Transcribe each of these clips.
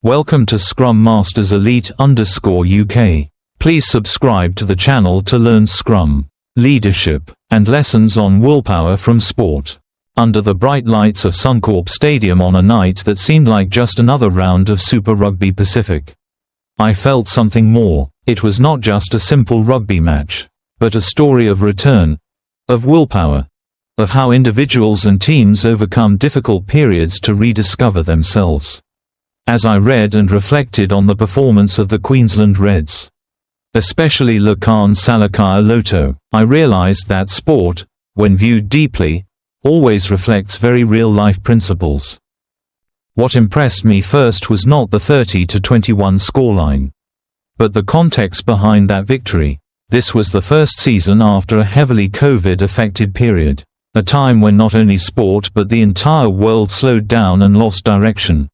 Welcome to Scrum Masters Elite_UK. Please subscribe to the channel to learn Scrum, leadership, and lessons on willpower from sport. Under the bright lights of Suncorp Stadium on a night that seemed like just another round of Super Rugby Pacific, I felt something more. It was not just a simple rugby match, but a story of return, of willpower, of how individuals and teams overcome difficult periods to rediscover themselves. As I read and reflected on the performance of the Queensland Reds, especially Lukhan Salakaia-Loto, I realized that sport, when viewed deeply, always reflects very real-life principles. What impressed me first was not the 30-21 scoreline, but the context behind that victory. This was the first season after a heavily COVID-affected period, a time when not only sport but the entire world slowed down and lost direction.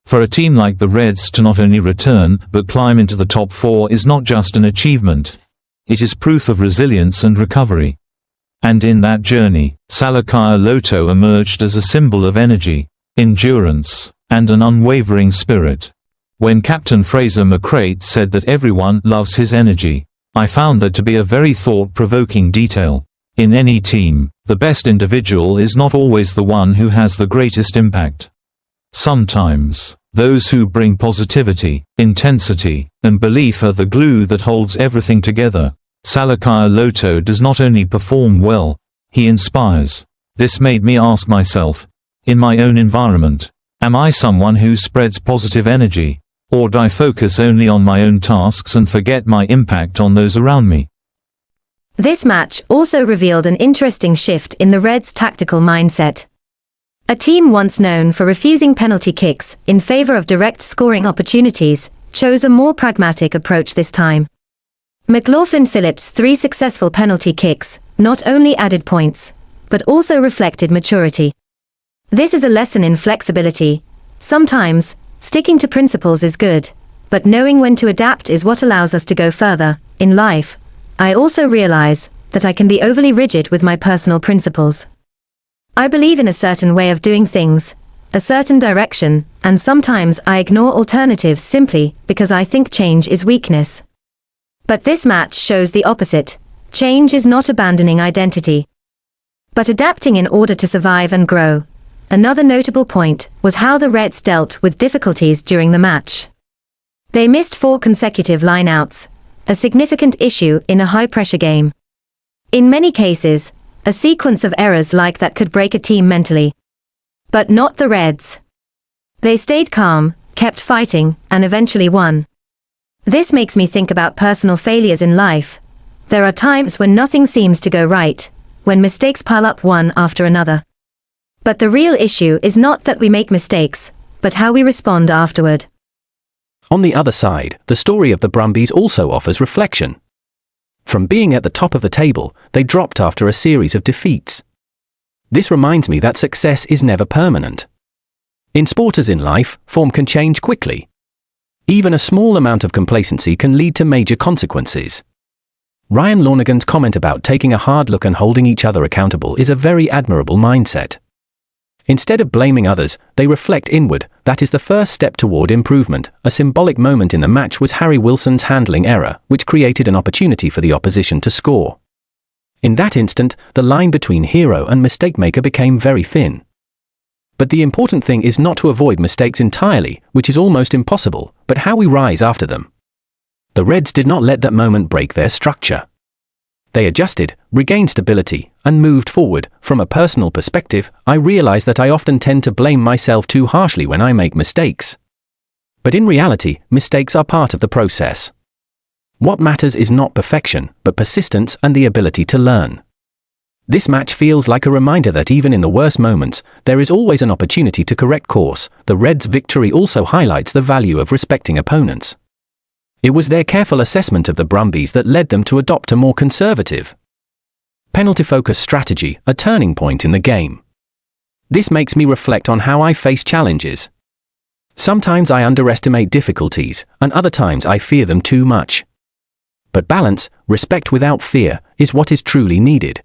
For a team like the Reds to not only return but climb into the top four is not just an achievement, it is proof of resilience and recovery. And in that journey, Salakaia-Loto emerged as a symbol of energy, endurance, and an unwavering spirit. When Captain Fraser McReight said that everyone loves his energy, I found that to be a very thought-provoking detail. In any team, the best individual is not always the one who has the greatest impact. Sometimes, those who bring positivity, intensity, and belief are the glue that holds everything together. Salakaia-Loto does not only perform well, he inspires. This made me ask myself, in my own environment, am I someone who spreads positive energy, or do I focus only on my own tasks and forget my impact on those around me? This match also revealed an interesting shift in the Reds' tactical mindset. A team once known for refusing penalty kicks in favor of direct scoring opportunities chose a more pragmatic approach this time. McLaughlin Phillips' 3 successful penalty kicks not only added points, but also reflected maturity. This is a lesson in flexibility. Sometimes, sticking to principles is good, but knowing when to adapt is what allows us to go further. In life, I also realize that I can be overly rigid with my personal principles. I believe in a certain way of doing things, a certain direction, and sometimes I ignore alternatives simply because I think change is weakness. But this match shows the opposite. Change is not abandoning identity, but adapting in order to survive and grow. Another notable point was how the Reds dealt with difficulties during the match. They missed 4 consecutive lineouts, a significant issue in a high-pressure game. In many cases, a sequence of errors like that could break a team mentally. But not the Reds. They stayed calm, kept fighting, and eventually won. This makes me think about personal failures in life. There are times when nothing seems to go right, when mistakes pile up one after another. But the real issue is not that we make mistakes, but how we respond afterward. On the other side, the story of the Brumbies also offers reflection. From being at the top of the table, they dropped after a series of defeats. This reminds me that success is never permanent. In sport as in life, form can change quickly. Even a small amount of complacency can lead to major consequences. Ryan Lonergan's comment about taking a hard look and holding each other accountable is a very admirable mindset. Instead of blaming others, they reflect inward. That is the first step toward improvement. A symbolic moment in the match was Harry Wilson's handling error, which created an opportunity for the opposition to score. In that instant, the line between hero and mistake maker became very thin. But the important thing is not to avoid mistakes entirely, which is almost impossible, but how we rise after them. The Reds did not let that moment break their structure. They adjusted, regained stability, and moved forward. From a personal perspective, I realize that I often tend to blame myself too harshly when I make mistakes. But in reality, mistakes are part of the process. What matters is not perfection, but persistence and the ability to learn. This match feels like a reminder that even in the worst moments, there is always an opportunity to correct course. The Reds' victory also highlights the value of respecting opponents. It was their careful assessment of the Brumbies that led them to adopt a more conservative, penalty-focused strategy, a turning point in the game. This makes me reflect on how I face challenges. Sometimes I underestimate difficulties, and other times I fear them too much. But balance, respect without fear, is what is truly needed.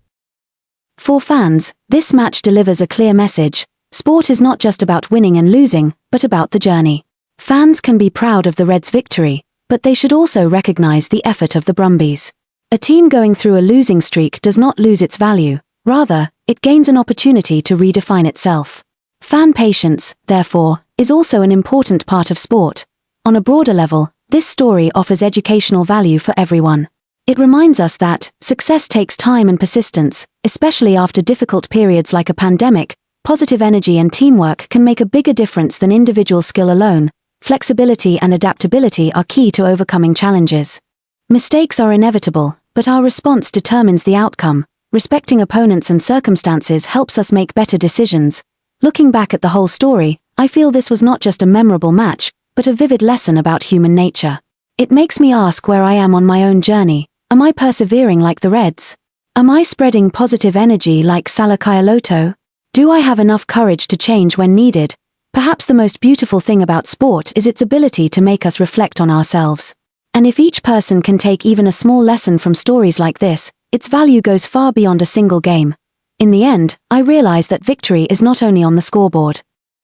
For fans, this match delivers a clear message. Sport is not just about winning and losing, but about the journey. Fans can be proud of the Reds' victory, but they should also recognise the effort of the Brumbies. A team going through a losing streak does not lose its value, rather, it gains an opportunity to redefine itself. Fan patience, therefore, is also an important part of sport. On a broader level, this story offers educational value for everyone. It reminds us that success takes time and persistence, especially after difficult periods like a pandemic. Positive energy and teamwork can make a bigger difference than individual skill alone. Flexibility and adaptability are key to overcoming challenges. Mistakes are inevitable, but our response determines the outcome. Respecting opponents and circumstances helps us make better decisions. Looking back at the whole story, I feel this was not just a memorable match, but a vivid lesson about human nature. It makes me ask where I am on my own journey. Am I persevering like the Reds? Am I spreading positive energy like Salakaia-Loto? Do I have enough courage to change when needed? Perhaps the most beautiful thing about sport is its ability to make us reflect on ourselves. And if each person can take even a small lesson from stories like this, its value goes far beyond a single game. In the end, I realize that victory is not only on the scoreboard.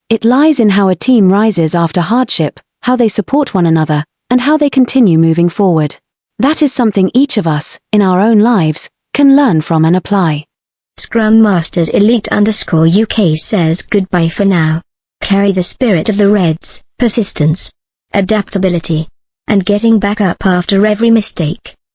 It lies in how a team rises after hardship, how they support one another, and how they continue moving forward. That is something each of us, in our own lives, can learn from and apply. Scrum Masters Elite_UK says goodbye for now. Carry the spirit of the Reds, persistence, adaptability, and getting back up after every mistake.